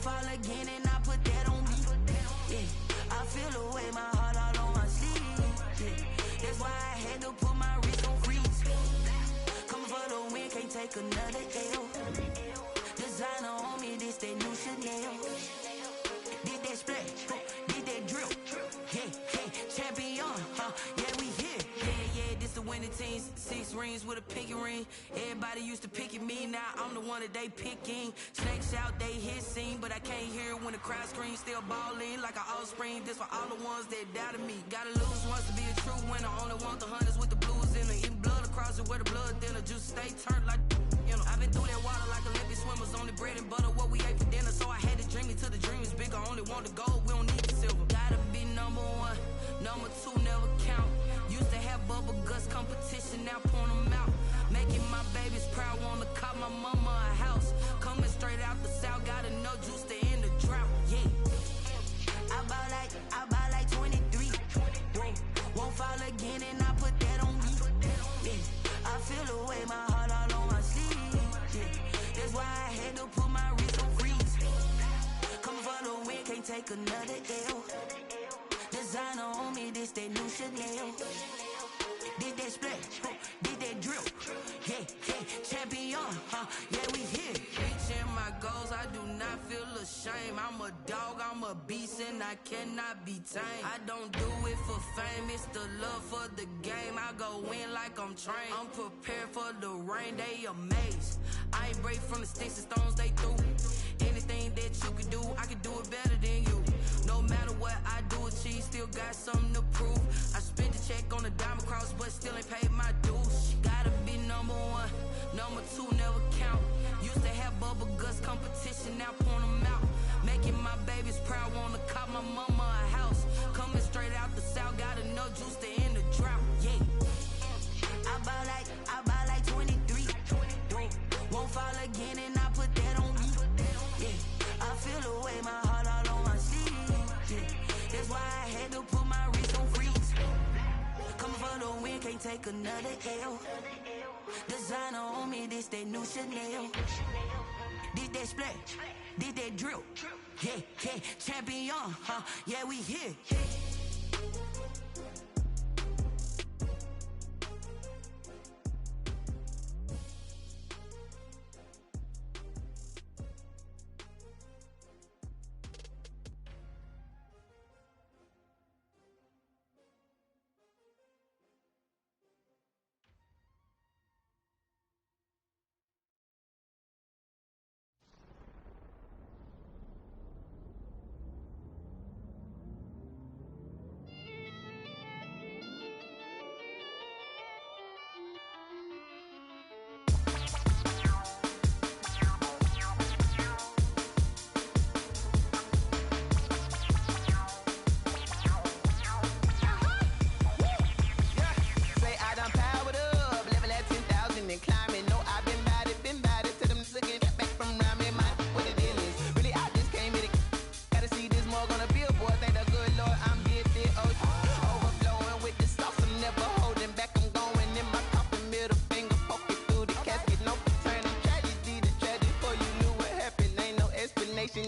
fall again and I put that on me. Yeah, I feel the way, my heart all on my sleeve. Yeah, that's why I had to put my wrist on freeze. Coming for the win, can't take another L. Designer on me, this that new Chanel. Did that splash, did that drill. Yeah, yeah, champion, yeah, we here. Yeah, this the winning team. 6 rings with a pinky ring. Everybody used to pick at me, now I'm the one that they picking. Snakes out, they hit scene, but I can't hear it when the crowd screams. Still balling like an offspring. This for all the ones that doubted me. Gotta lose once to be a true winner. Only want the hunters with the blues in it. Eating blood across it where the blood thinner. Juice stay turned like, you know. I've been through that water like Olympic swimmers. Only bread and butter, what we ate for dinner. So I had to dream it till the dream is bigger. Only want the gold, we don't need the silver. Gotta be number 1, number 2 never count. Used to have bubble guts competition, now point them out. Making my babies proud, wanna cop my mama a house. Coming straight out the south, gotta know juice to end the drought. Yeah, I buy like 23. Won't fall again and I put that on me. Yeah, I feel the way, my heart all on my sleeve. Yeah, that's why I had to put my wrist on freeze. Coming for the win, can't take another L. Designer on me, this that new Chanel. Did that splash, did that drill. Yeah, champion, yeah, we here. Reaching my goals, I do not feel ashamed. I'm a dog, I'm a beast, and I cannot be tamed. I don't do it for fame, it's the love for the game. I go in like I'm trained. I'm prepared for the rain, they amazed. I ain't break from the sticks and stones they threw. Anything that you can do, I can do it better than you. No matter what I do, achieve, still got something to prove. I spent the check on the diamond cross, but still ain't paid my dues. Gotta be number 1, number 2 never count. Used to have bubble guts competition, now point them out. Making my babies proud, wanna cop my mama a house. Coming straight out the south, gotta know juice to end the drought. Yeah, I buy like 23. Won't fall again and I put that on me. Yeah, I feel the way, my heart all on my sleeve. Yeah, that's why I had to put my wrist on freeze. Coming for the win, can't take another L. Designer on me, this that new Chanel. Did that splash, did that drill. Yeah, champion, yeah, we here.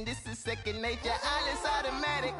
This is second nature, all is automatic.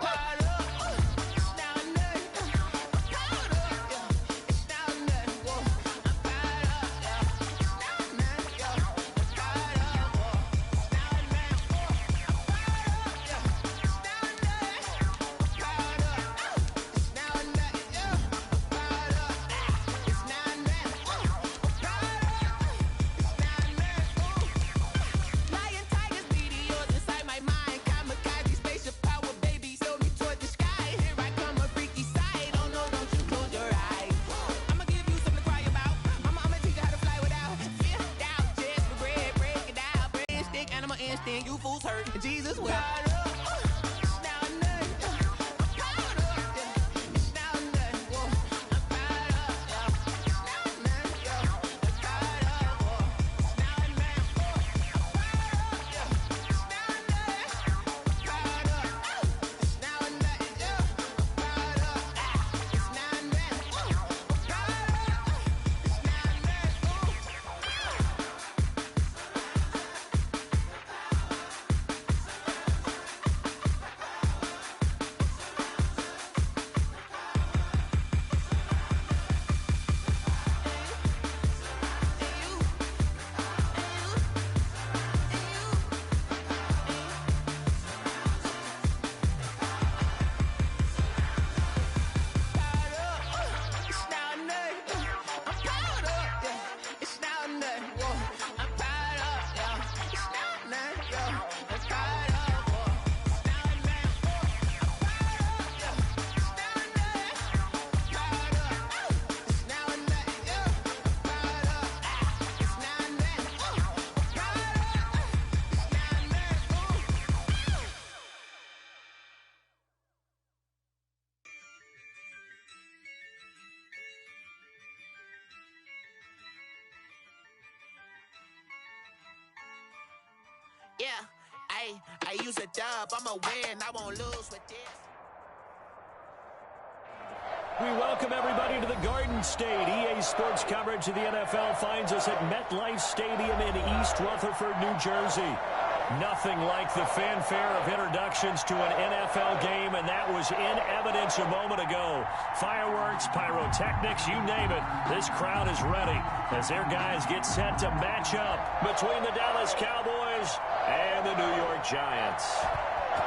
You fools hurt. Jesus will. Yeah, I use a dub. I'm a win. I won't lose with this. We welcome everybody to the Garden State. EA Sports coverage of the NFL finds us at MetLife Stadium in East Rutherford, New Jersey. Nothing like the fanfare of introductions to an NFL game, and that was in evidence a moment ago. Fireworks, pyrotechnics, you name it. This crowd is ready as their guys get set to match up between the Dallas Cowboys and the New York Giants.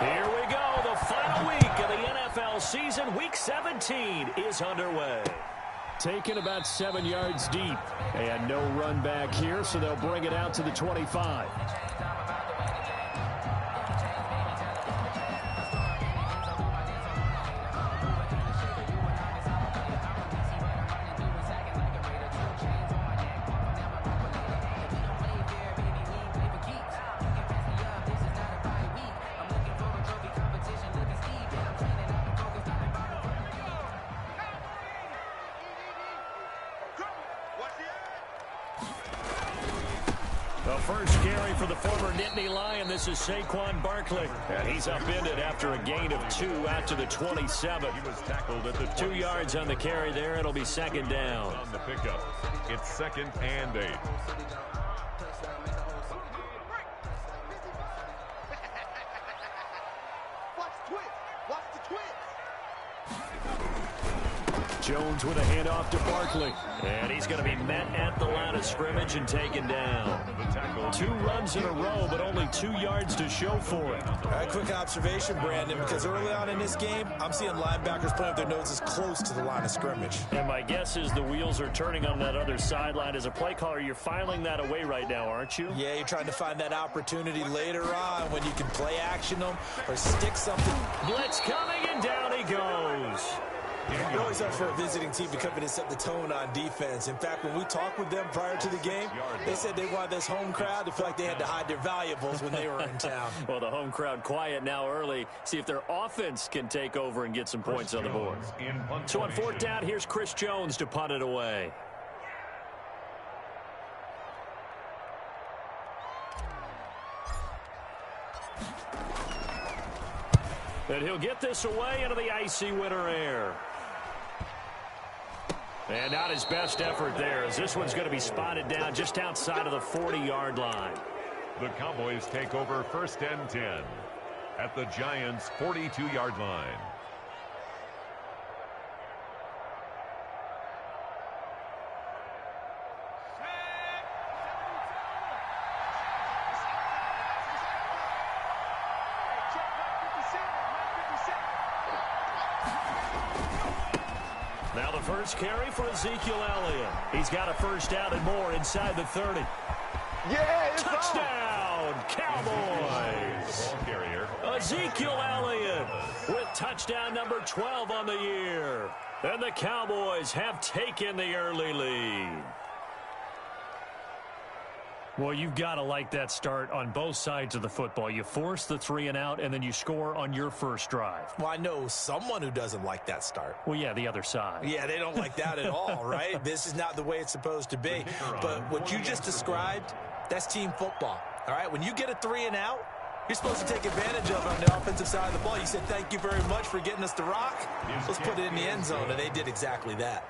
Here we go. The final week of the NFL season, Week 17, is underway. Taken about 7 yards deep. And no run back here, so they'll bring it out to the 25. The first carry for the former Nittany Lion. This is Saquon Barkley. And he's upended after a gain of 2 out to the 27. He was tackled at the 2 yards on the carry there. It'll be second down. On the pickup. It's 2nd and 8. Jones with a handoff to Barkley. And he's going to be met at the line of scrimmage and taken down. 2 runs in a row, but only 2 yards to show for it. A quick observation, Brandon, because early on in this game, I'm seeing linebackers playing with their noses close to the line of scrimmage. And my guess is the wheels are turning on that other sideline. As a play caller, you're filing that away right now, aren't you? Yeah, you're trying to find that opportunity later on when you can play action them or stick something. Blitz coming, and down he goes. You always have for a visiting team to come in and set the tone on defense. In fact, when we talked with them prior to the game, they said they wanted this home crowd to feel like they had to hide their valuables when they were in town. Well, the home crowd quiet now early. See if their offense can take over and get some points on the board. So on 4th down, here's Chris Jones to punt it away. And he'll get this away into the icy winter air. And not his best effort there, as this one's going to be spotted down just outside of the 40-yard line. The Cowboys take over 1st and 10 at the Giants' 42-yard line. Now the first carry for Ezekiel Elliott. He's got a first down and more inside the 30. Yeah, it's touchdown, Cowboys! Ball carrier. Ezekiel Elliott with touchdown number 12 on the year. And the Cowboys have taken the early lead. Well, you've got to like that start on both sides of the football. You force the 3 and out, and then you score on your first drive. Well, I know someone who doesn't like that start. Well, yeah, the other side. Yeah, they don't like that at all, right? This is not the way it's supposed to be. But what you just described, that's team football, all right? When you get a 3 and out, you're supposed to take advantage of it on the offensive side of the ball. You said, thank you very much for getting us the rock. Let's put it in the end zone, and they did exactly that.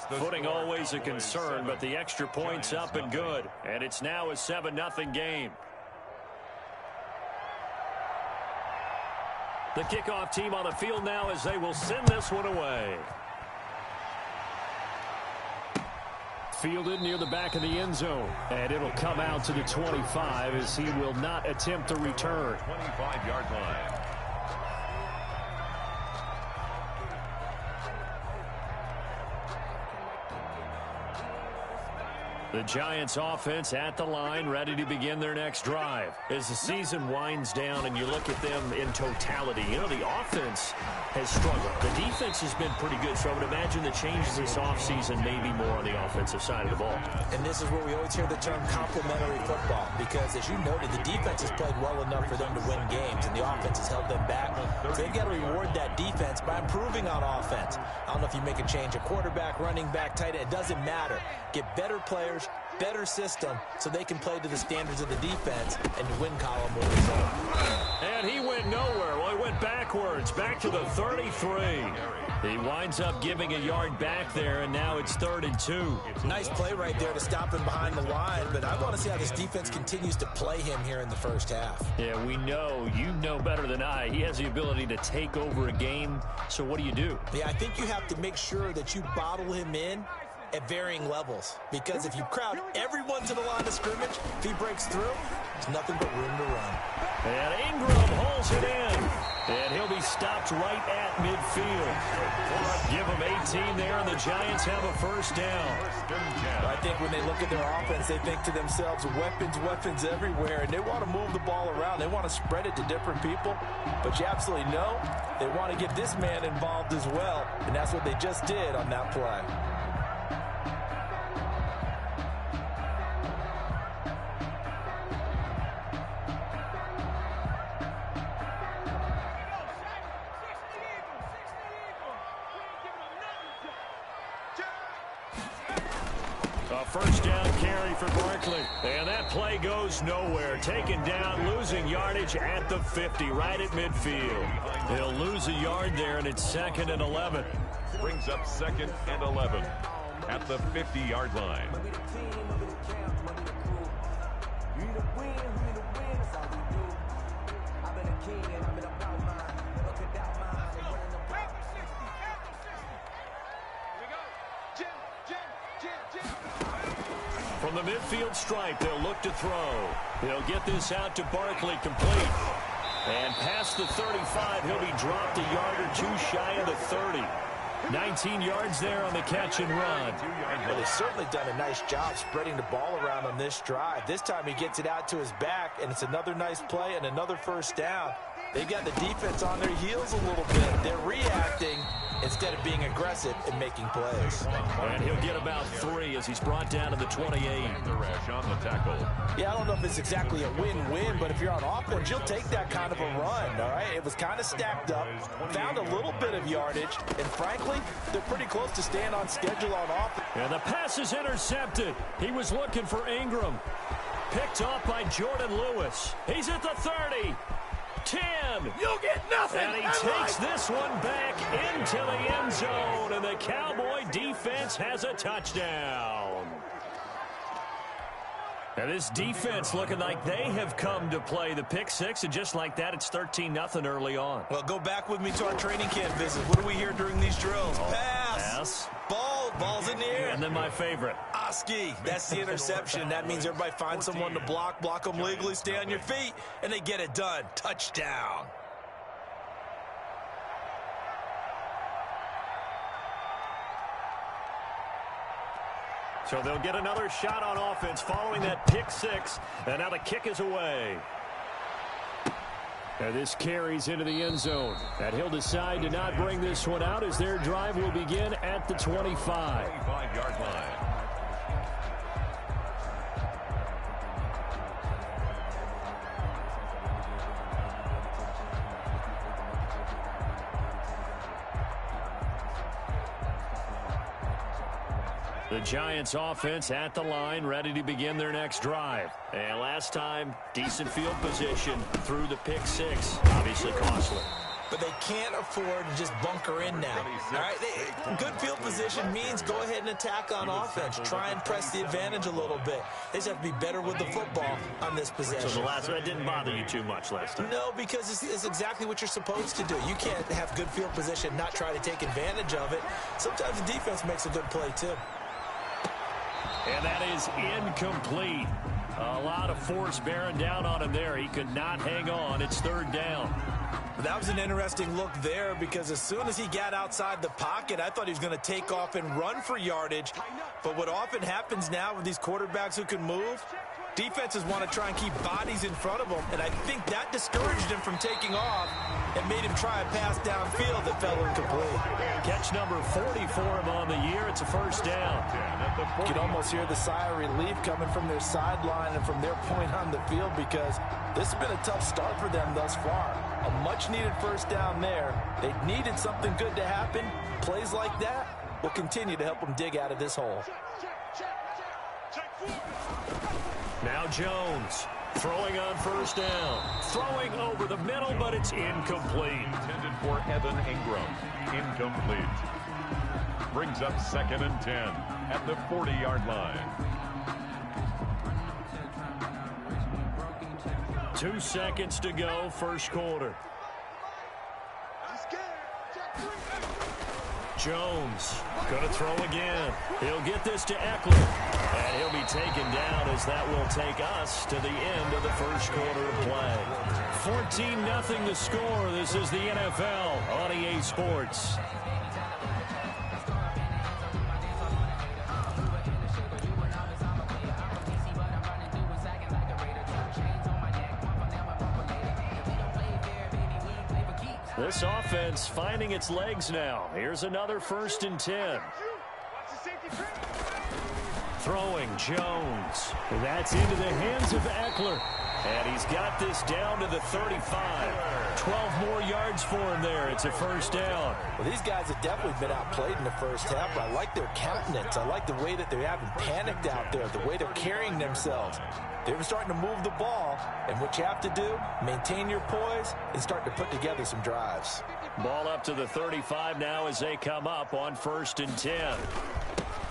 Footing always a concern, but the extra point's up and good. And it's now a 7-0 game. The kickoff team on the field now as they will send this one away. Fielded near the back of the end zone. And it'll come out to the 25 as he will not attempt to return. 25-yard line. The Giants offense at the line, ready to begin their next drive. As the season winds down and you look at them in totality, you know, the offense has struggled. The defense has been pretty good, so I would imagine the changes this offseason may be more on the offensive side of the ball. And this is where we always hear the term complementary football, because as you noted, the defense has played well enough for them to win games, and the offense has held them back. So they've got to reward that defense by improving on offense. I don't know if you make a change at quarterback, running back, tight end. It doesn't matter. Get better players, better system so they can play to the standards of the defense, and the win column will result. And he went nowhere. Well, he went backwards, back to the 33. He winds up giving a yard back there, and now it's 3rd and 2. Nice play right there to stop him behind the line, but I want to see how this defense continues to play him here in the first half. Yeah, we know. You know better than I. He has the ability to take over a game, so what do? Yeah, I think you have to make sure that you bottle him in at varying levels, because if you crowd everyone to the line of scrimmage, if he breaks through, there's nothing but room to run. And Ingram holds it in, and he'll be stopped right at midfield. Give him 18 there, and the Giants have a first down. I think when they look at their offense, they think to themselves, weapons everywhere, and they want to move the ball around. They want to spread it to different people, but you absolutely know they want to get this man involved as well, and that's what they just did on that play. First down carry for Barkley. And that play goes nowhere. Taken down, losing yardage at the 50, right at midfield. He'll lose a yard there, and it's 2nd and 11. Brings up 2nd and 11 at the 50-yard line. From the midfield stripe, they'll look to throw. He'll get this out to Barkley, complete. And past the 35, he'll be dropped a yard or two shy of the 30. 19 yards there on the catch and run. Well, he's certainly done a nice job spreading the ball around on this drive. This time he gets it out to his back, and it's another nice play and another first down. They've got the defense on their heels a little bit. They're reacting instead of being aggressive and making plays. And he'll get about 3 as he's brought down to the 28. The rush on the tackle. Yeah, I don't know if it's exactly a win-win, but if you're on offense, you'll take that kind of a run, all right? It was kind of stacked up, found a little bit of yardage, and frankly, they're pretty close to staying on schedule on offense. And the pass is intercepted. He was looking for Ingram. Picked off by Jordan Lewis. He's at the 30. 10. You'll get nothing. And he takes this one back into the end zone, and the Cowboy defense has a touchdown. And this defense looking like they have come to play the pick six, and just like that, it's 13-0 early on. Well, go back with me to our training camp visit. What do we hear during these drills? Pass. Ball's in the air. And then my favorite. Oski, that's the interception. That means everybody finds someone to block them legally, stay on your feet, and they get it done. Touchdown. So they'll get another shot on offense following that pick six, and now the kick is away. And this carries into the end zone. And he'll decide to not bring this one out as their drive will begin at the 25. 25-yard line. The Giants offense at the line, ready to begin their next drive. And last time, decent field position through the pick six. Obviously costly. But they can't afford to just bunker in now. All right, good field position means go ahead and attack on offense. Try and press the advantage a little bit. They just have to be better with the football on this possession. So the last one didn't bother you too much last time? No, because it's exactly what you're supposed to do. You can't have good field position, not try to take advantage of it. Sometimes the defense makes a good play, too. And that is incomplete. A lot of force bearing down on him there. He could not hang on. It's third down. That was an interesting look there because as soon as he got outside the pocket, I thought he was going to take off and run for yardage. But what often happens now with these quarterbacks who can move, defenses want to try and keep bodies in front of them. And I think that discouraged him from taking off and made him try a pass downfield that fell incomplete. Catch number 40 for him on the year. It's a first down. You can almost hear the sigh of relief coming from their sideline and from their point on the field because this has been a tough start for them thus far. A much-needed first down there. They needed something good to happen. Plays like that will continue to help them dig out of this hole. Now Jones throwing on first down. Throwing over the middle, but it's incomplete. Intended for Evan Ingram. Incomplete. Brings up 2nd and 10 at the 40-yard line. 2 seconds to go, first quarter. Jones going to throw again. He'll get this to Eckler. And he'll be taken down as that will take us to the end of the first quarter of play. 14-0 the score. This is the NFL on EA Sports. This offense finding its legs now. Here's another 1st and 10. Throwing Jones. That's into the hands of Eckler. And he's got this down to the 35. 12 more yards for him there. It's a first down. Well, these guys have definitely been outplayed in the first half, but I like their countenance. I like the way that they haven't panicked out there, the way they're carrying themselves. They're starting to move the ball, and what you have to do, maintain your poise and start to put together some drives. Ball up to the 35 now as they come up on 1st and 10.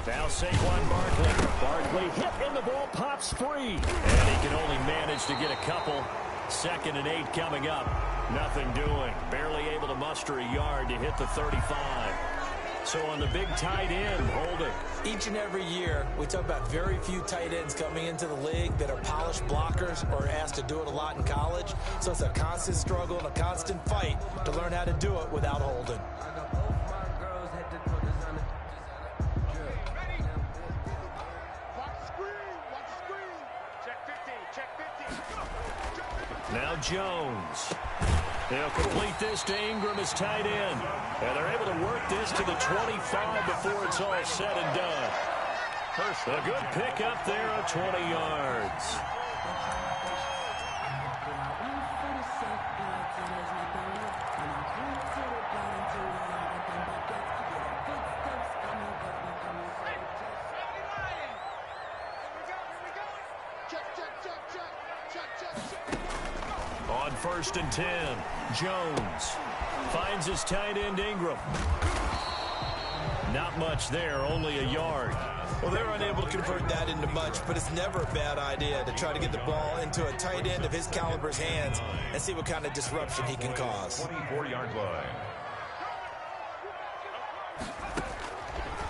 Now Saquon Barkley. Barkley hit and the ball pops free. And he can only manage to get a couple. 2nd and 8 coming up. Nothing doing. Barely able to muster a yard to hit the 35. So on the big tight end, holding. Each and every year, we talk about very few tight ends coming into the league that are polished blockers or asked to do it a lot in college. So it's a constant struggle and a constant fight to learn how to do it without holding. Now Jones. They'll complete this to Ingram as tight end. And they're able to work this to the 25 before it's all said and done. A good pickup there of 20 yards. On 1st and 10, Jones finds his tight end Ingram. Not much there, only a yard. Well, they're unable to convert that into much, but it's never a bad idea to try to get the ball into a tight end of his caliber's hands and see what kind of disruption he can cause. 24-yard line.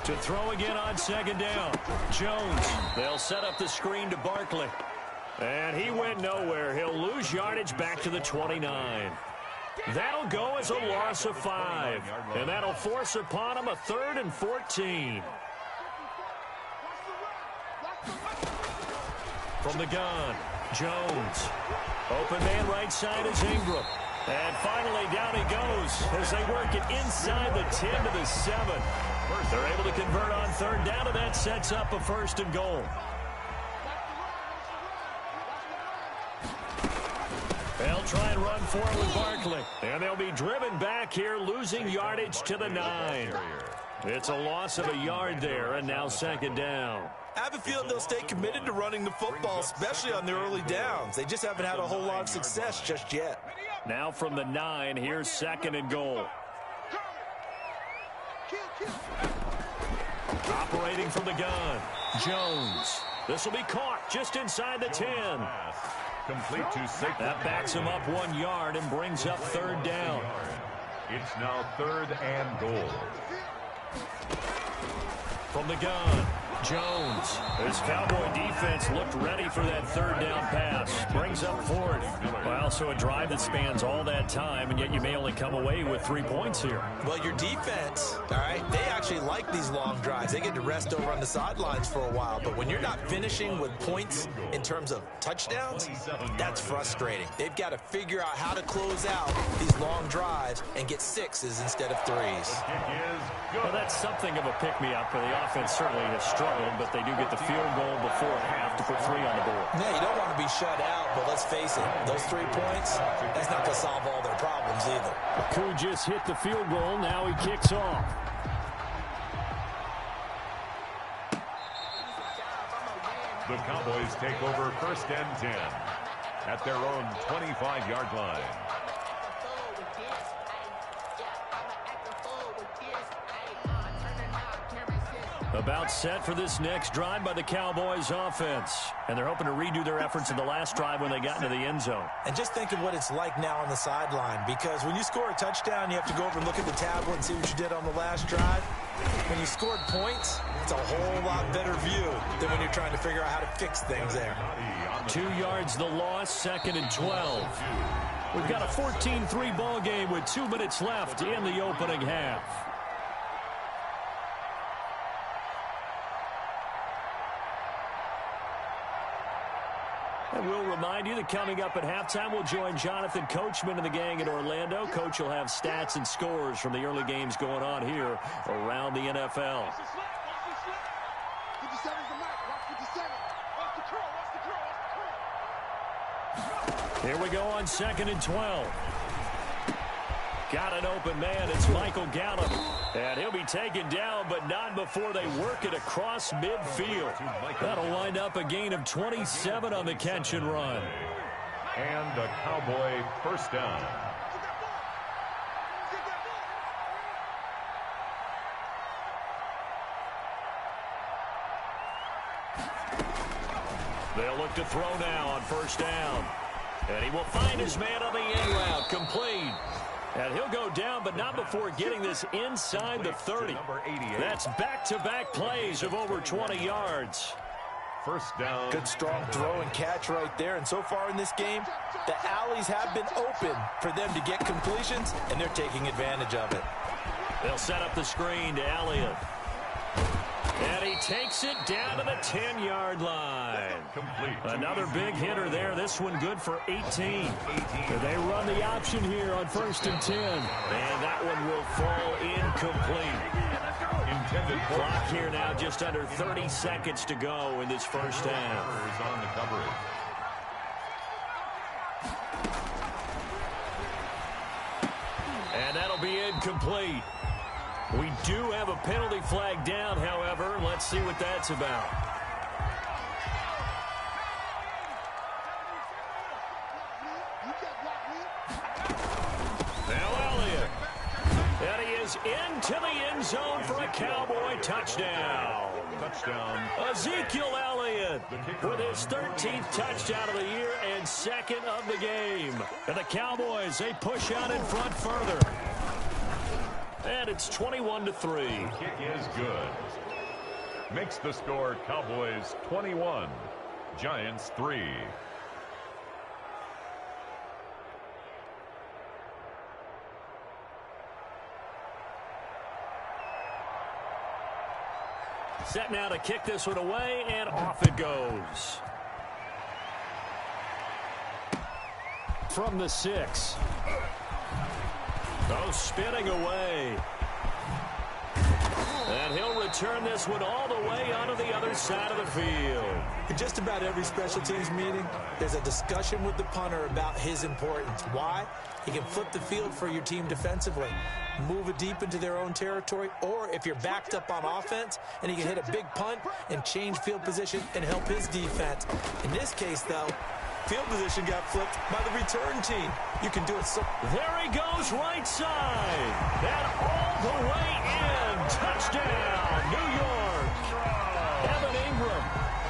To throw again on 2nd down. Jones, they'll set up the screen to Barkley. And he went nowhere. He'll lose yardage back to the 29. That'll go as a loss of 5. And that'll force upon him a 3rd and 14. From the gun, Jones. Open man right side is Ingram. And finally down he goes as they work it inside the 10 to the 7. They're able to convert on 3rd down, and that sets up a 1st and goal. They'll try and run for it with Barkley. And they'll be driven back here, losing yardage to the 9. It's a loss of a yard there, and now 2nd down. I have a feeling they'll stay committed to running the football, especially on their early downs. They just haven't had a whole lot of success just yet. Now from the 9, here's 2nd and goal. Operating from the gun, Jones. This will be caught just inside the 10. Complete to Saquon. That backs him up 1 yard and brings up 3rd down. It's now 3rd and goal. From the gun, Jones. His Cowboy defense looked ready for that 3rd down pass. Brings up 4th. Well, so a drive that spans all that time, and yet you may only come away with 3 points here. Well, your defense, all right, they actually like these long drives. They get to rest over on the sidelines for a while. But when you're not finishing with points in terms of touchdowns, that's frustrating. They've got to figure out how to close out these long drives and get 6s instead of 3s. Well, that's something of a pick-me-up. The offense certainly has struggled, but they do get the field goal before half to put 3 on the board. Yeah, you don't want to be shut out, but let's face it, those 3 points, that's not going to solve all their problems either. Koo just hit the field goal. Now he kicks off. The The Cowboys take over 1st and 10 at their own 25-yard line. About set for this next drive by the Cowboys offense. And they're hoping to redo their efforts in the last drive when they got into the end zone. And just think of what it's like now on the sideline, because when you score a touchdown, you have to go over and look at the tablet and see what you did on the last drive. When you scored points, it's a whole lot better view than when you're trying to figure out how to fix things there. 2 yards the loss, 2nd and 12. We've got a 14-3 ball game with 2 minutes left in the opening half. And we'll remind you that coming up at halftime, we'll join Jonathan Coachman and the gang in Orlando. Coach will have stats and scores from the early games going on here around the NFL. Here we go on 2nd and 12. Got an open man. It's Michael Gallup. And he'll be taken down, but not before they work it across midfield. That'll wind up a gain of 27 on the catch and run. And a Cowboy 1st down. They'll look to throw now on 1st down. And he will find his man on the in route, complete. And he'll go down, but not before getting this inside the 30. That's back-to-back plays of over 20 yards. 1st down. Good strong throw and catch right there. And so far in this game, the alleys have been open for them to get completions, and they're taking advantage of it. They'll set up the screen to Elliott. And he takes it down to the 10-yard line. Complete. Another big hitter there. This one good for 18. They run the option here on 1st and 10. And that one will fall incomplete. Intended clock here now, just under 30 seconds to go in this 1st half. on the coverage. And that'll be incomplete. We do have a penalty flag down, however. Let's see what that's about. Now Elliott. And he is into the end zone for a Cowboy touchdown. Touchdown. Ezekiel Elliott with his 13th touchdown of the year and 2nd of the game. And the Cowboys, they push out in front further. And it's 21-3. Kick is good. Makes the score Cowboys 21, Giants 3. Set now to kick this one away, and off it goes. From the 6. Oh, spinning away. And he'll return this one all the way onto the other side of the field. In just about every special teams meeting, there's a discussion with the punter about his importance. Why? He can flip the field for your team defensively, move it deep into their own territory, or if you're backed up on offense, and he can hit a big punt and change field position and help his defense. In this case, though, field position got flipped by the return team. You can do it so. There he goes, right side. And all the way in. Touchdown, New York. Evan Ingram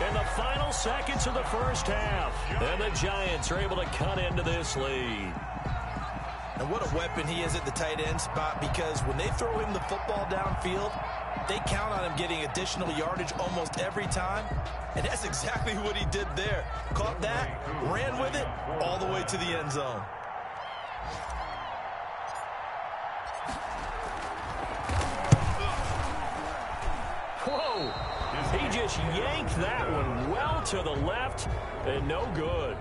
in the final seconds of the 1st half. And the Giants are able to cut into this lead. And what a weapon he is at the tight end spot, because when they throw him the football downfield, they count on him getting additional yardage almost every time. And that's exactly what he did there. Caught that, ran with it, all the way to the end zone. Whoa! He just yanked that one well to the left, and no good.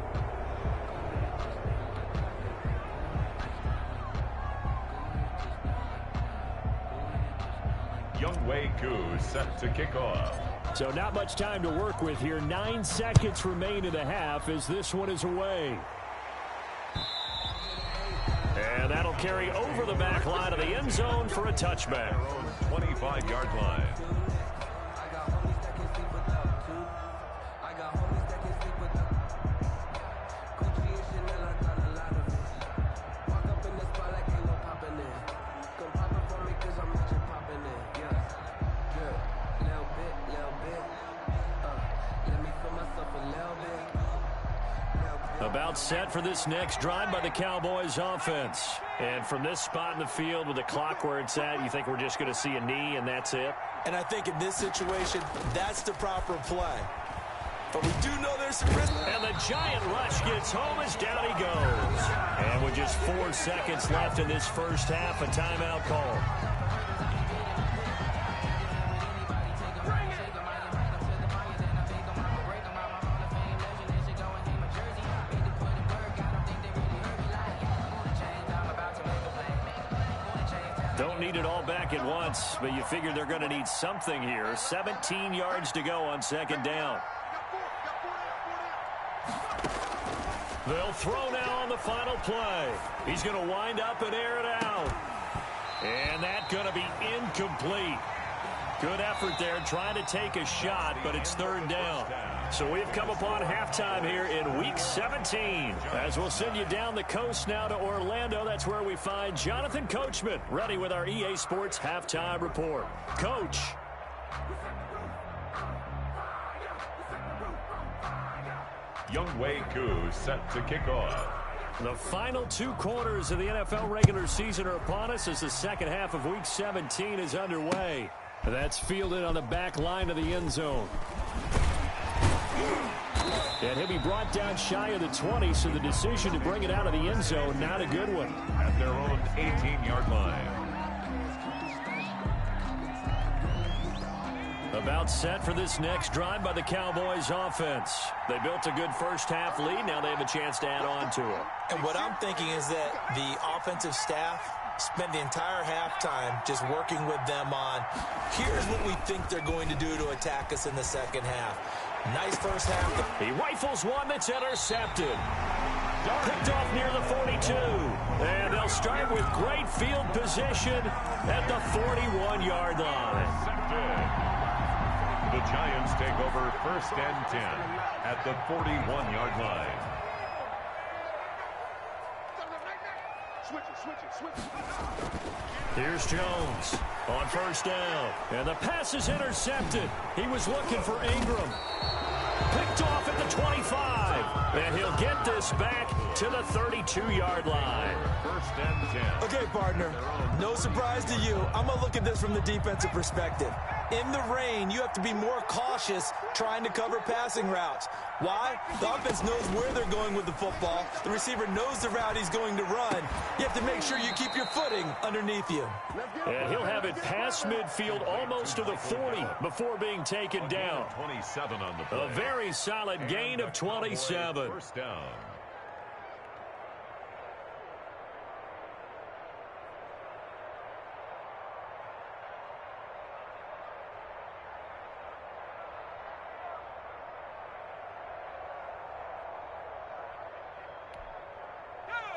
Younghoe Koo set to kick off. So not much time to work with here. 9 seconds remain in the half as this one is away. And that'll carry over the back line of the end zone for a touchback. 25-yard line. About set for this next drive by the Cowboys offense. And from this spot in the field with the clock where it's at, you think we're just going to see a knee and that's it? And I think in this situation, that's the proper play. But we do know there's some risk. And the giant rush gets home as down he goes. And with just 4 seconds left in this first half, a timeout call. Don't need it all back at once, but you figure they're going to need something here. 17 yards to go on second down. They'll throw now on the final play. He's going to wind up and air it out. And that's going to be incomplete. Good effort there trying to take a shot, but it's third down. So we've come upon halftime here in Week 17. As we'll send you down the coast now to Orlando, that's where we find Jonathan Coachman, ready with our EA Sports Halftime Report. Coach. Younghoe Koo set to kick off. The final 2 quarters of the NFL regular season are upon us as the second half of Week 17 is underway. That's fielded on the back line of the end zone. And he'll be brought down shy of the 20, so the decision to bring it out of the end zone, not a good one. At their own 18-yard line. About set for this next drive by the Cowboys offense. They built a good first half lead. Now they have a chance to add on to it. And what I'm thinking is that the offensive staff spent the entire halftime just working with them on, here's what we think they're going to do to attack us in the second half. Nice first half. He rifles one that's intercepted. Picked off near the 42. And they'll start with great field position at the 41-yard line. The Giants take over first and 10 at the 41-yard line. Here's Jones on first down. And the pass is intercepted. He was looking for Ingram. Picked off at the 25. And he'll get this back to the 32-yard line. First and 10. Okay, partner, no surprise to you. I'm going to look at this from the defensive perspective. In the rain, you have to be more cautious trying to cover passing routes. Why? The offense knows where they're going with the football. The receiver knows the route he's going to run. You have to make sure you keep your footing underneath you. And he'll have it past midfield almost to the 40 before being taken down. 27 on the play. A very solid gain of 27. First down.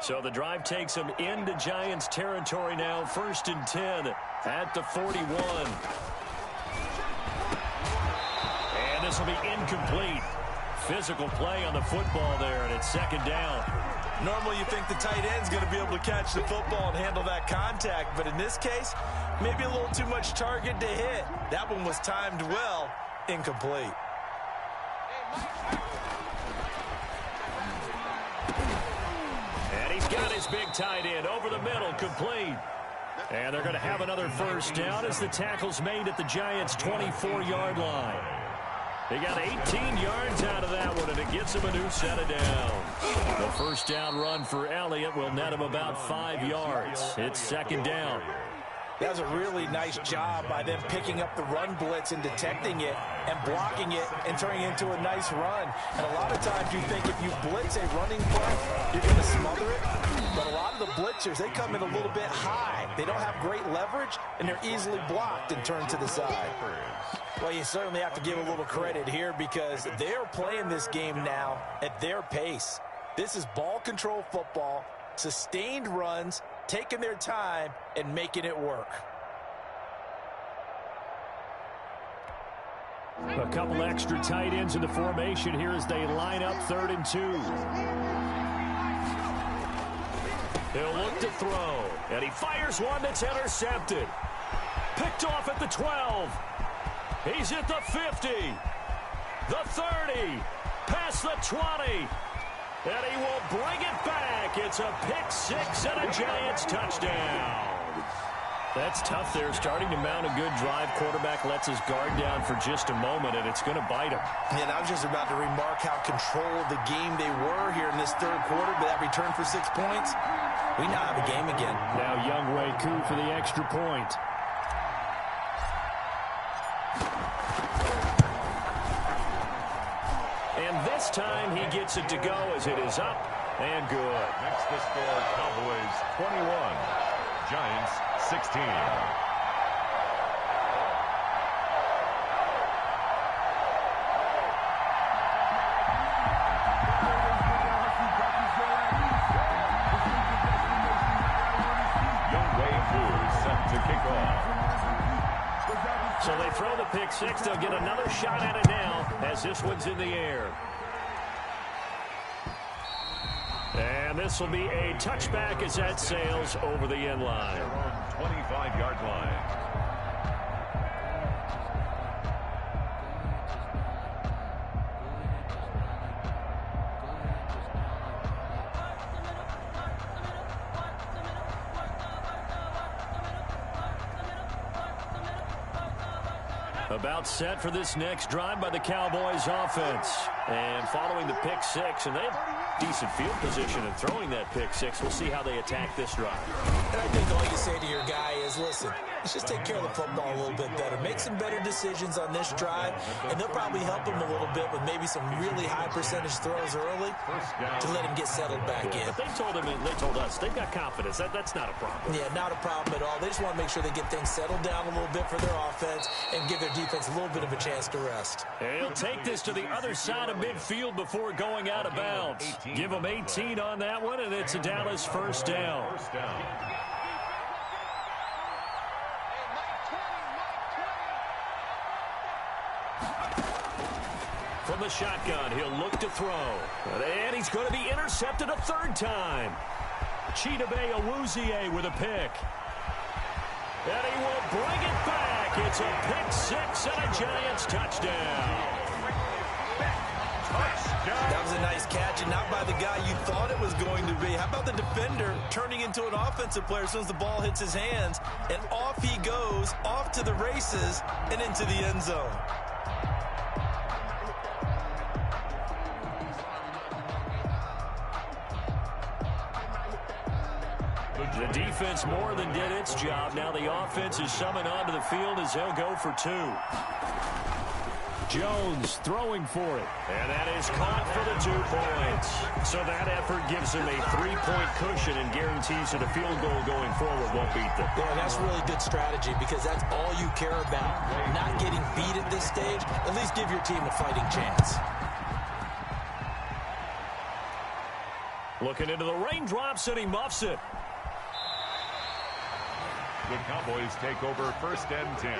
So the drive takes them into Giants territory now. First and 10 at the 41. And this will be incomplete. Physical play on the football there, and it's second down. Normally you think the tight end's going to be able to catch the football and handle that contact, but in this case, maybe a little too much target to hit. That one was timed well, incomplete. And he's got his big tight end over the middle, complete. And they're going to have another first down as the tackle's made at the Giants' 24-yard line. They got 18 yards out of that one, and it gets him a new set of downs. The first down run for Elliott will net him about 5 yards. It's second down. That was a really nice job by them picking up the run blitz and detecting it and blocking it and turning it into a nice run. And a lot of times you think if you blitz a running play, you're going to smother it. But a lot of the blitzers, they come in a little bit high. They don't have great leverage, and they're easily blocked and turned to the side. Well, you certainly have to give a little credit here because they're playing this game now at their pace. This is ball control football, sustained runs, taking their time and making it work. A couple extra tight ends in the formation here as they line up 3rd and 2. He'll look to throw, and he fires one that's intercepted. Picked off at the 12. He's at the 50, the 30, past the 20. And he will bring it back. It's a pick six and a Giants touchdown. That's tough there, starting to mount a good drive. Quarterback lets his guard down for just a moment, and it's going to bite him. And I was just about to remark how controlled the game they were here in this third quarter, but that return for 6 points, we now have a game again. Now Younghoe Koo for the extra point. And this time he gets it to go as it is up and good. Next the score, Cowboys 21, Giants 16. Younghoe Koo set to kick off. So they throw the pick six. They'll get another shot at it now as this one's in the air. And this will be a touchback as that sails over the end line. 25-yard line. About set for this next drive by the Cowboys offense. And following the pick six, and they have decent field position in throwing that pick six. We'll see how they attack this drive. And I think all you say to your guy is, listen, let's just take care of the football a little bit better. Make some better decisions on this drive, and they'll probably help him a little bit with maybe some really high percentage throws early to let him get settled back in. But they told him, and they told us, they've got confidence. That's not a problem. Yeah, not a problem at all. They just want to make sure they get things settled down a little bit for their offense and give their defense a little bit of a chance to rest. And he'll take this to the other side of midfield before going out of bounds. Give him 18 on that one, and it's a Dallas first down. From the shotgun, he'll look to throw. And he's going to be intercepted a third time. Chidobe Awuzie with a pick. And he will bring it back. It's a pick six and a Giants touchdown. That was a nice catch, and not by the guy you thought it was going to be. How about the defender turning into an offensive player as soon as the ball hits his hands, and off he goes, off to the races, and into the end zone. The defense more than did its job. Now the offense is summoned onto the field as they'll go for two. Jones throwing for it. And that is caught for the 2 points. So that effort gives him a 3-point cushion and guarantees that a field goal going forward won't beat them. Yeah, that's really good strategy because that's all you care about. Not getting beat at this stage. At least give your team a fighting chance. Looking into the raindrops, and he muffs it. The Cowboys take over first and 10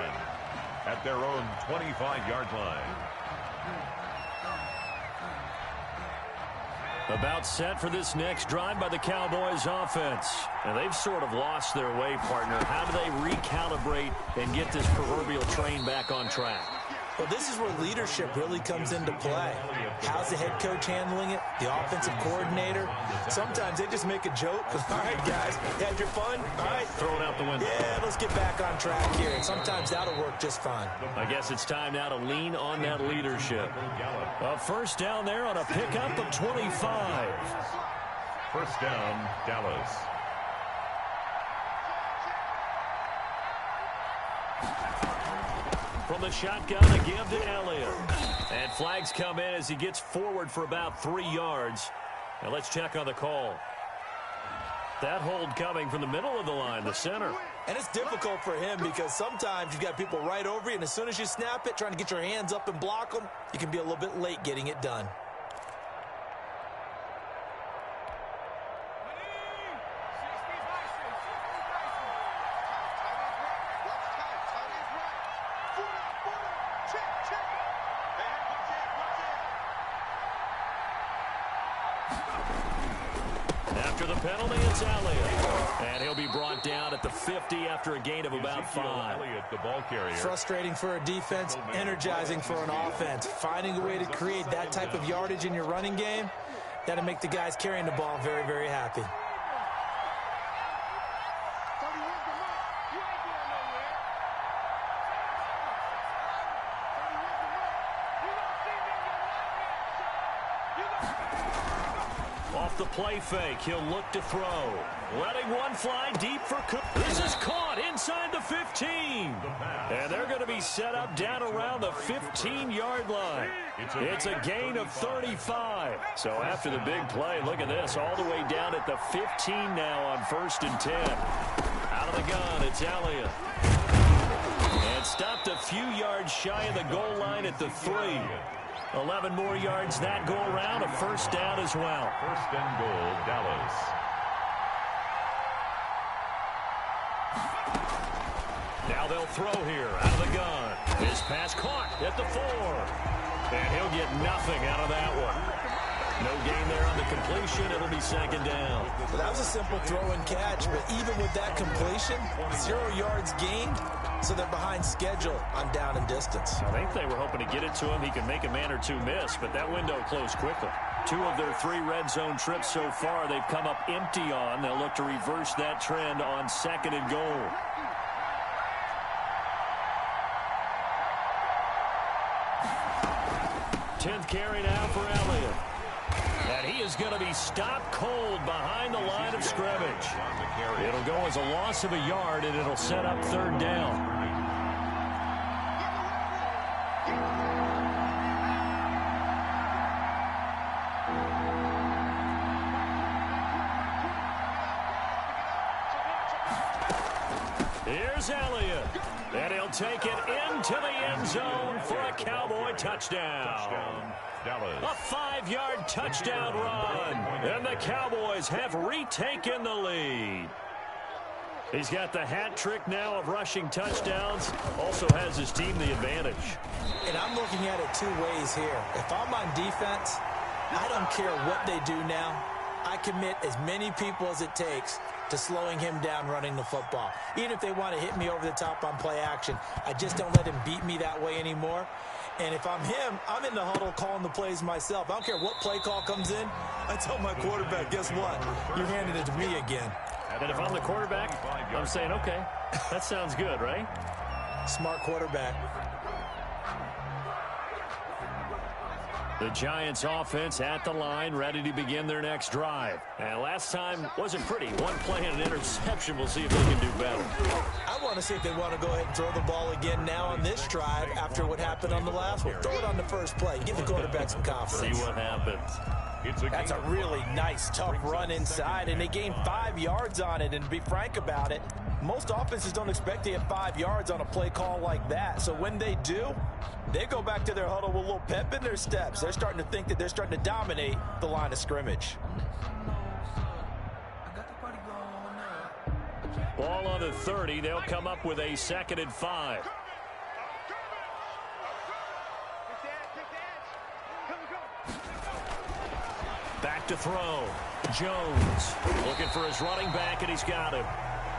at their own 25-yard line. About set for this next drive by the Cowboys offense. And they've sort of lost their way, partner. How do they recalibrate and get this proverbial train back on track? Well, this is where leadership really comes into play. How's the head coach handling it? The offensive coordinator? Sometimes they just make a joke. All right, guys, you had your fun? All right. Throw it out the window. Yeah, let's get back on track here. And sometimes that'll work just fine. I guess it's time now to lean on that leadership. A first down there on a pickup of 25. First down, Dallas. From the shotgun, a give to Elliott. And flags come in as he gets forward for about 3 yards. Now let's check on the call. That hold coming from the middle of the line, the center. And it's difficult for him because sometimes you've got people right over you, and as soon as you snap it, trying to get your hands up and block them, you can be a little bit late getting it done. After the penalty, it's Elliott. And he'll be brought down at the 50 after a gain of about 5. Elliott, the ball carrier. Frustrating for a defense, energizing for an offense. Finding a way to create that type of yardage in your running game, That'll make the guys carrying the ball very, very happy. Off the play fake, he'll look to throw. Letting one fly deep for Cook. This is caught inside the 15. And they're going to be set up down around the 15-yard line. It's a gain of 35. So after the big play, look at this, all the way down at the 15 now on 1st and 10. Out of the gun, it's Elliott. And stopped a few yards shy of the goal line at the 3. 11 more yards that go around, a first down as well. 1st and goal, Dallas. Now they'll throw here out of the gun. This pass caught at the 4. And he'll get nothing out of that one. No gain there on the completion. It'll be 2nd down. Well, that was a simple throw and catch, but even with that completion, 0 yards gained, so they're behind schedule on down and distance. I think they were hoping to get it to him. He could make a man or two miss, but that window closed quickly. 2 of their 3 red zone trips so far they've come up empty on. They'll look to reverse that trend on 2nd and goal. Tenth carry now for Elliott. And he is going to be stopped cold behind the line of scrimmage. It'll go as a loss of a yard, and it'll set up 3rd down. Here's Elliott. And he'll take it into the end zone for a Cowboy touchdown. A 5-yard touchdown run. And the Cowboys have retaken the lead. He's got the hat trick now of rushing touchdowns. Also has his team the advantage. And I'm looking at it 2 ways here. If I'm on defense, I don't care what they do now. I commit as many people as it takes to slowing him down running the football. Even if they want to hit me over the top on play action, I just don't let him beat me that way anymore. And if I'm him, I'm in the huddle calling the plays myself. I don't care what play call comes in. I tell my quarterback, guess what? You're handing it to me again. And if I'm the quarterback, I'm saying, okay, that sounds good, right? Smart quarterback. The Giants offense at the line, ready to begin their next drive. And last time wasn't pretty. One play and an interception. We'll see if they can do better. I want to see if they want to go ahead and throw the ball again now on this drive after what happened on the last one. Throw it on the first play. Give the quarterback some confidence. See what happens. That's a really nice, tough run inside, and they gained 5 yards on it. And to be frank about it, most offenses don't expect to get 5 yards on a play call like that. So when they do, they go back to their huddle with a little pep in their steps. They're starting to think that they're starting to dominate the line of scrimmage. Ball on the 30. They'll come up with a 2nd and 5. Back to throw. Jones looking for his running back, and he's got him.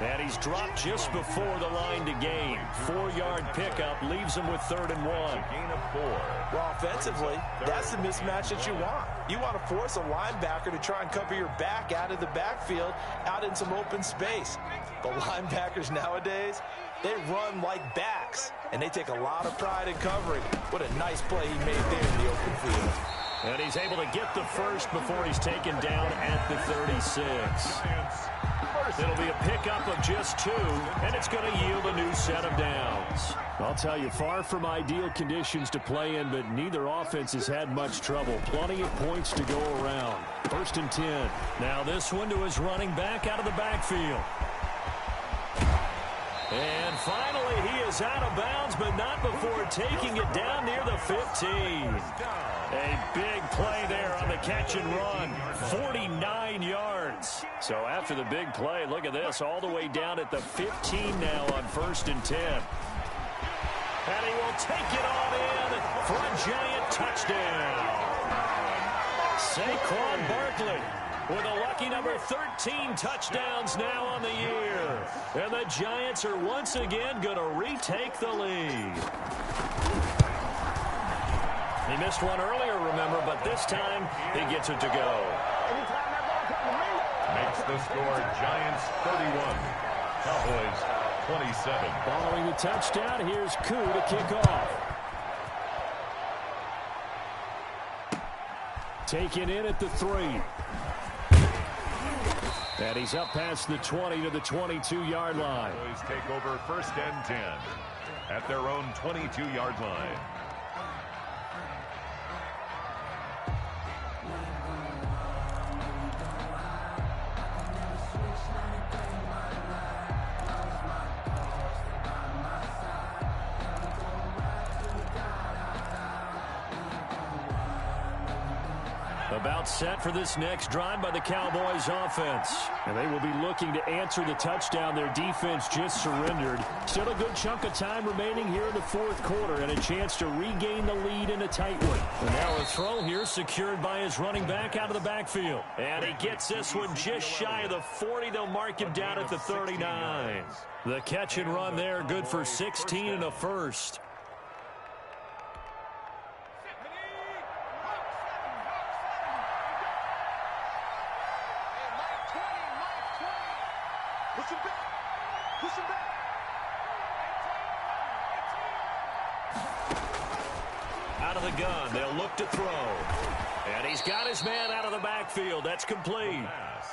And he's dropped just before the line to gain. 4-yard pickup leaves him with 3rd and 1. Gain of 4. Well, offensively, that's the mismatch that you want. You want to force a linebacker to try and cover your back out of the backfield, out in some open space. The linebackers nowadays, they run like backs, and they take a lot of pride in covering. What a nice play he made there in the open field. And he's able to get the first before he's taken down at the 36. It'll be a pickup of just 2, and it's going to yield a new set of downs. I'll tell you, far from ideal conditions to play in, but neither offense has had much trouble. Plenty of points to go around. 1st and 10. Now this one to his running back out of the backfield. And finally, he is out of bounds, but not before taking it down near the 15. A big play there on the catch and run. 49 yards. So after the big play, look at this, all the way down at the 15 now on 1st and 10. And he will take it on in for a giant touchdown. Saquon Barkley with a lucky number 13 touchdowns now on the year. And the Giants are once again going to retake the lead. He missed one earlier, remember, but this time he gets it to go. Makes the score Giants 31, Cowboys 27. Following the touchdown, here's Koo to kick off. Taken in at the 3. And he's up past the 20 to the 22-yard line. Cowboys take over 1st and 10 at their own 22-yard line. About set for this next drive by the Cowboys offense. And they will be looking to answer the touchdown their defense just surrendered. Still a good chunk of time remaining here in the 4th quarter and a chance to regain the lead in a tight one. And now a throw here secured by his running back out of the backfield. And he gets this one just shy of the 40. They'll mark him down at the 39. The catch and run there, good for 16 and a first. Out of the gun, they'll look to throw. And he's got his man out of the backfield. That's complete.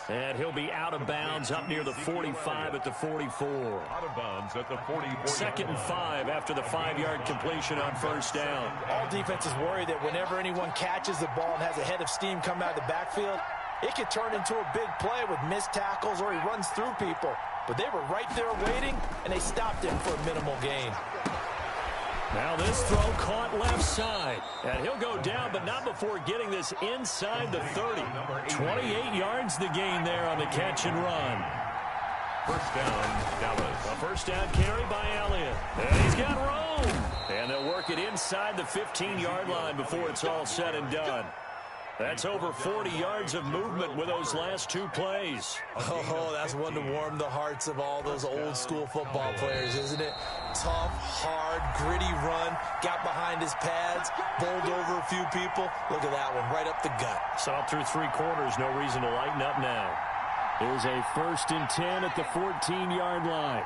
And he'll be out of bounds up near the 45 at the 44. Out of bounds at the 44. 2nd and 5 after the 5-yard completion on 1st down. All defenses worry that whenever anyone catches the ball and has a head of steam come out of the backfield, it could turn into a big play with missed tackles or he runs through people. But they were right there waiting, and they stopped him for a minimal gain. Now this throw caught left side. And he'll go down, but not before getting this inside the 30. 28 yards the gain there on the catch and run. 1st down, Dallas. A 1st down carry by Elliott. And he's got room. And they'll work it inside the 15-yard line before it's all said and done. That's over 40 yards of movement with those last 2 plays. Oh, that's one to warm the hearts of all those old-school football players, isn't it? Tough, hard, gritty run, got behind his pads, bowled over a few people. Look at that one, right up the gut. Saw through 3 quarters, no reason to lighten up now. Here's a 1st and 10 at the 14-yard line.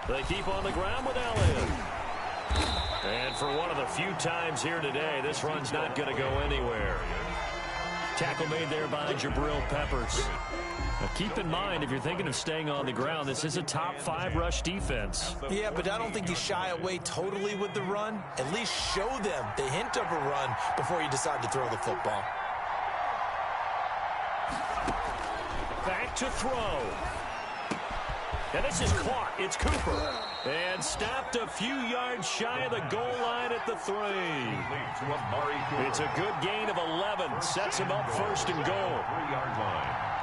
They keep on the ground with Elliott. And for one of the few times here today, this run's not going to go anywhere. Tackle made there by Jabril Peppers. Now keep in mind, if you're thinking of staying on the ground, this is a top 5 rush defense. Yeah, but I don't think you shy away totally with the run. At least show them the hint of a run before you decide to throw the football. Back to throw. And this is caught. It's Cooper. And stopped a few yards shy of the goal line at the 3. It's a good gain of 11. Sets him up 1st and goal. 3-yard line.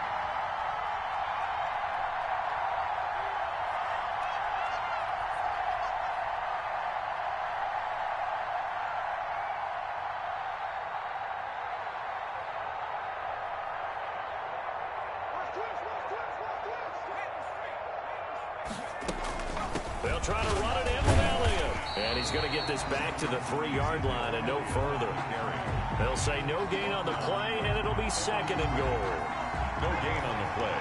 They'll try to run it in with Elliott. And he's going to get this back to the 3-yard line and no further. They'll say no gain on the play, and it'll be 2nd and goal. No gain on the play.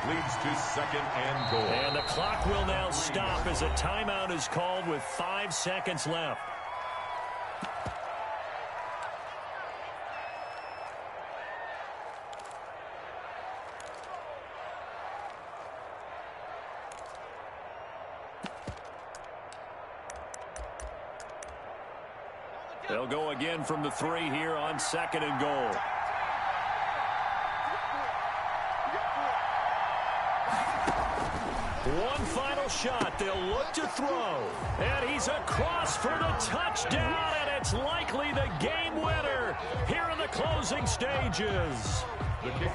Leads to 2nd and goal. And the clock will now stop as a timeout is called with 5 seconds left. They'll go again from the 3 here on 2nd and goal. One final shot. They'll look to throw. And he's across for the touchdown, and it's likely the game winner here in the closing stages.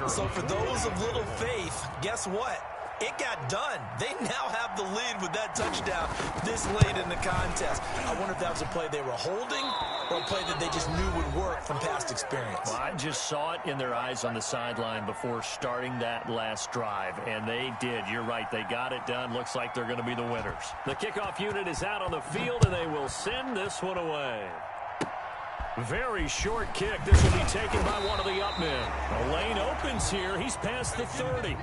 So for those of little faith, guess what? It got done. They now have the lead with that touchdown this late in the contest. I wonder if that was a play they were holding or a play that they just knew would work from past experience. Well, I just saw it in their eyes on the sideline before starting that last drive, and they did. You're right. They got it done. Looks like they're going to be the winners. The kickoff unit is out on the field, and they will send this one away. Very short kick. This will be taken by one of the up men. The lane opens here. He's past the 30.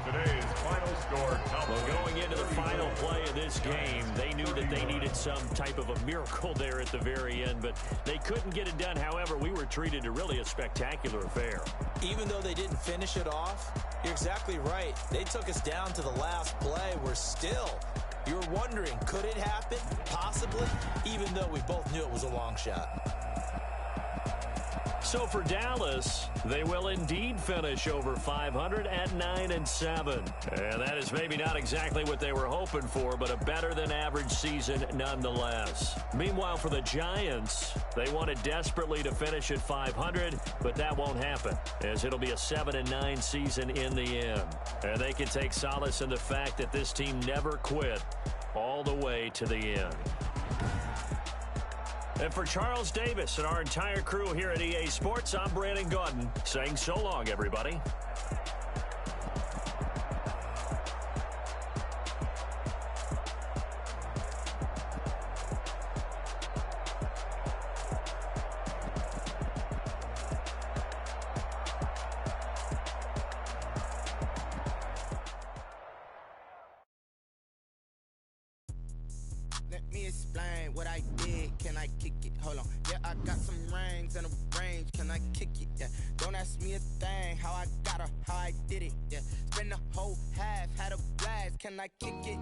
Today's final score. Well, going into the final play of this game, they knew that they needed some type of a miracle there at the very end, but they couldn't get it done. However, we were treated to really a spectacular affair. Even though they didn't finish it off, you're exactly right. They took us down to the last play. We're still, you're wondering, could it happen? Possibly, even though we both knew it was a long shot. So for Dallas, they will indeed finish over 500 at 9-7. And that is maybe not exactly what they were hoping for, but a better than average season nonetheless. Meanwhile, for the Giants, they wanted desperately to finish at 500, but that won't happen, as it'll be a 7-9 season in the end. And they can take solace in the fact that this team never quit all the way to the end. And for Charles Davis and our entire crew here at EA Sports, I'm Brandon Gaudin saying so long, everybody. Let me explain what I did. Can I kick it? Hold on. Yeah, I got some rings and a range. Can I kick it? Yeah. Don't ask me a thing. How I got her, how I did it. Yeah. Spend the whole half, had a blast. Can I kick it?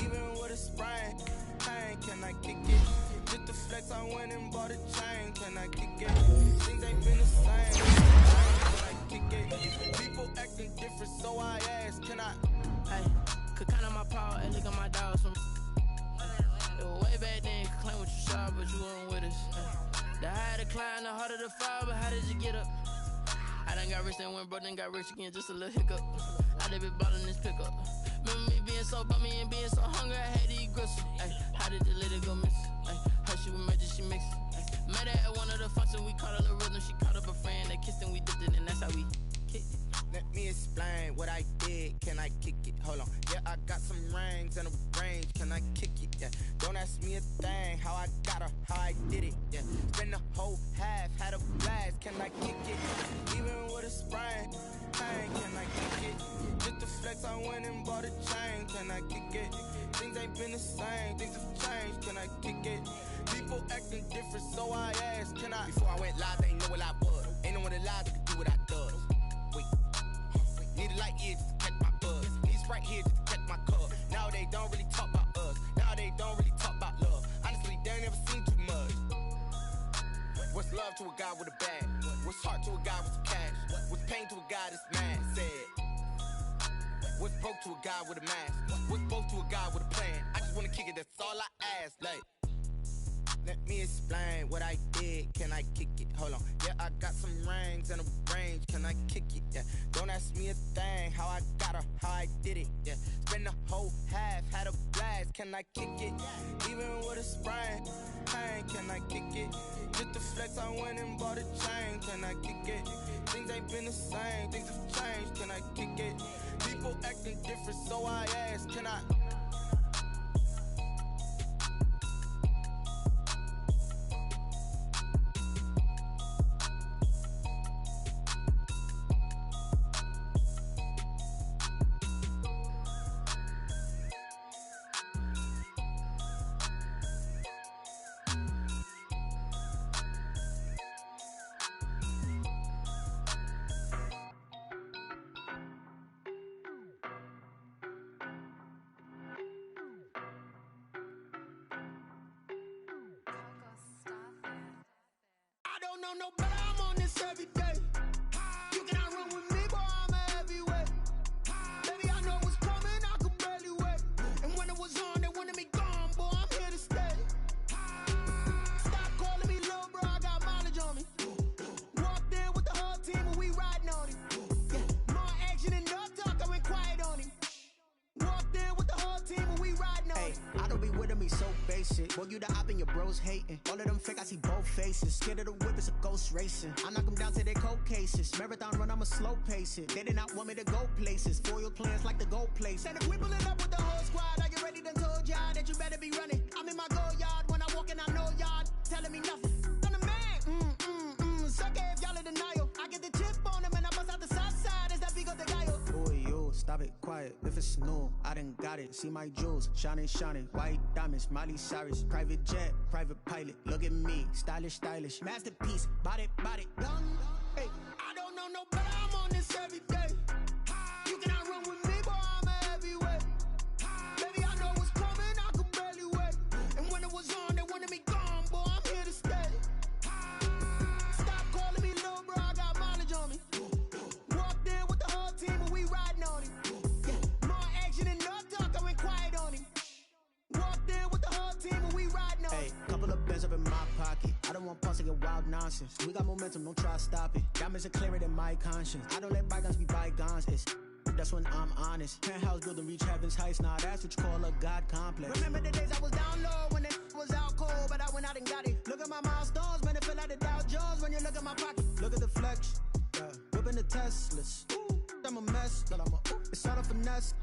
Even with a sprain. Pain, can I kick it? Just the flex, I went and bought a chain. Can I kick it? Things ain't been the same. Can I kick it? People acting different, so I ask. Can I? Hey, could count on my power and look at my dogs from. Way back then, you could claim what you saw, but you weren't with us. The higher the climb, the harder the fall, but how did you get up? I done got rich, then went broke, then got rich again, just a little hiccup. I done been ballin' this pickup. Remember me being so bummy and being so hungry, I had to eat gristle. Ay, how did the lady go miss? Ay, how she was magic, she mixed. Met her at one of the functions, we caught a little rhythm, she caught up a friend, they kissed and we dipped it, and that's how we kicked it. Let me explain what I did. Can I kick it? Hold on. Yeah, I got some rings and a range. Can I kick it? Yeah. Don't ask me a thing. How I got her, how I did it. Yeah. Spend the whole half, had a blast. Can I kick it? Even with a sprain. Pain, can I kick it? Just the flex, I went and bought a chain. Can I kick it? Things ain't been the same. Things have changed. Can I kick it? People acting different, so I asked. Can I? Before I went live, they ain't know what I was. Ain't no one alive that could do what I does. Wait. Need a light ear just to catch my buzz. Need Sprite here just to catch my cup. Now they don't really talk about us. Now they don't really talk about love. Honestly, they ain't never seen too much. What's love to a guy with a bag? What's heart to a guy with some cash? What's pain to a guy that's mad? Said. What's broke to a guy with a mask? What's both to a guy with a plan? I just wanna kick it, that's all I ask. Like, let me explain what I did. Can I kick it? Hold on. Yeah, I got some rings and a range. Can I kick it? Yeah. Don't ask me a thing. How I got her, how I did it. Yeah. Spend the whole half, had a blast. Can I kick it? Even with a sprain. Pain, can I kick it? Just the flex, I went and bought a chain. Can I kick it? Things ain't been the same. Things have changed. Can I kick it? People acting different, so I ask. Can I? No better, I'm on this every day. You cannot run with me, boy, I'm a heavyweight. Baby, I know what's coming, I could barely wait. And when it was on, they wanted me gone, boy, I'm here to stay. Stop calling me little bro, I got mileage on me. Walked in with the whole team and we riding on him. Yeah, more action than no talk, I went quiet on him. Boy, you the op and your bros hating. All of them fake, I see both faces. Scared of the whip, it's a ghost racing. I knock them down to their cold cases. Marathon run, I'ma slow pace it. They did not want me to go places. Foil plans like the gold place. And if we pulling up with the whole squad, are you ready? Done told y'all that you better be running. I'm in my go yard. When I walk in, I know y'all telling me nothing. I'm the man. Suck it if y'all in denial. I get the chip on them and I bust out the south side. Is that Vigo de Gallo? Boy, yo, stop it, quiet. If it's new, I done got it. See my jewels, shining, shining. White diamonds, Miley Cyrus. Private jet, private pilot. Look at me, stylish, stylish. Masterpiece, body, young. Hey, I don't know no better. I'm on this every day. You cannot run with me, boy. I'm a heavyweight. Baby, I know what's coming. I could barely wait. And when it was on, they wanted me gone, boy. I'm here to stay. Stop calling me little bro. I got mileage on me. Walked in with the whole team and we riding on it. Yeah, more action and no talk. I went quiet on him. Walked in with the whole team and we riding on it. Hey, couple of bands up in my pocket. I don't want pause to get wild nonsense. We got momentum, don't try to stop it. Diamonds are clearer than my conscience. I don't let bygones be bygones. That's when I'm honest. Penthouse building, reach heaven's heights. Nah, that's what you call a God complex. Remember the days I was down low when it was out cold, but I went out and got it. Look at my milestones, man, it feel like the Dow Jones when you look at my pocket. Look at the flex, yeah. Whipping the Teslas. I'm a mess, but it's all a finesse.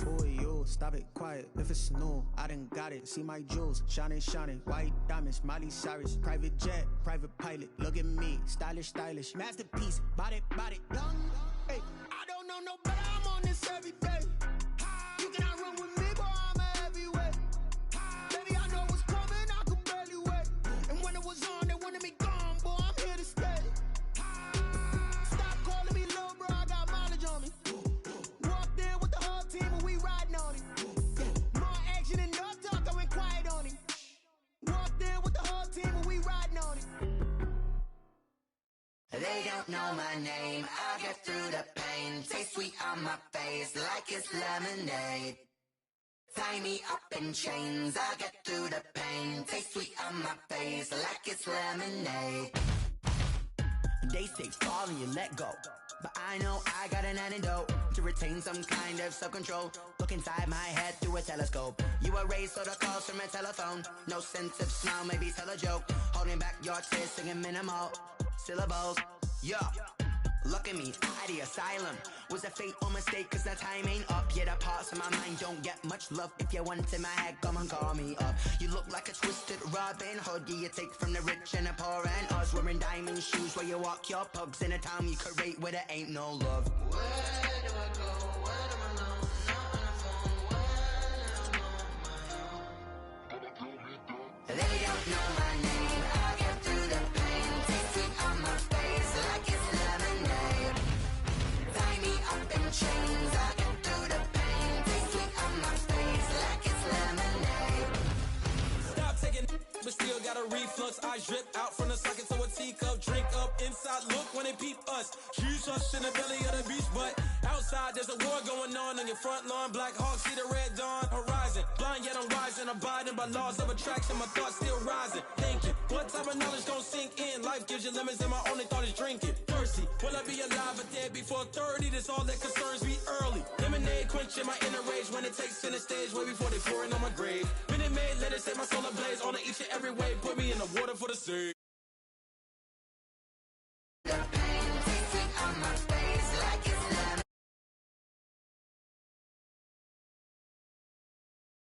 Boy, yo, stop it, quiet. If it's new, I done got it. See my jewels, shining, shining. White diamonds, Miley Cyrus. Private jet, private pilot. Look at me, stylish, stylish. Masterpiece, body, young. Hey, I don't know no better. I'm on this every day. You cannot run with me, boy. I'm a heavyweight. Baby, I know what's coming. I could barely wait. And when it was on, they wanted me gone, boy. I'm here to stay. Stop calling me little bro. I got mileage on me. Walked in with the whole team and we riding on it. Yeah, more action and no talk. I went quiet on him. Walked in with the whole team and we riding on it. They don't know my name, I get through the pain. Taste sweet on my face like it's lemonade. Tie me up in chains, I get through the pain. Taste sweet on my face like it's lemonade. They say fall and you let go, but I know I got an antidote to retain some kind of self-control. Look inside my head through a telescope. You erase all the calls from a telephone. No sense of smile, maybe tell a joke. Holding back your tears, singing minimal syllables. Yeah, look at me, at the asylum. Was a fate or mistake, cause the time ain't up. Yeah, the parts of my mind don't get much love. If you want in my head, come and call me up. You look like a twisted Robin Hood. Yeah, you take from the rich and the poor and us. Wearing diamond shoes where you walk your pugs in a town you create where there ain't no love. Where do I go? Where am I alone? Not on the phone. When I'm on my own. They don't know my name. I get through the pain. Taste sweet on my face like it's lemonade. Tie me up in chains. I get through the pain. Taste sweet on my face like it's lemonade. Stop taking but still got a reflux. Eyes drip out from the socket to a teacup. Drink up inside, look when they peep us. Choose us in the belly of the beast, but outside there's a war going on your front lawn. Black Hawk, see the red dawn horizon. Blind yet I'm rising, abiding by laws of attraction. My thoughts still rising, thinking what type of knowledge gon' sink in? Life gives you lemons and my only thought is drinking. Thirsty, will I be alive or dead before 30? That's all that concerns me early. Lemonade quenching my inner rage when it takes center stage way before they pouring on my grave. Minute Maid, let it set my soul ablaze on each and every way. Put me in the water for the sea.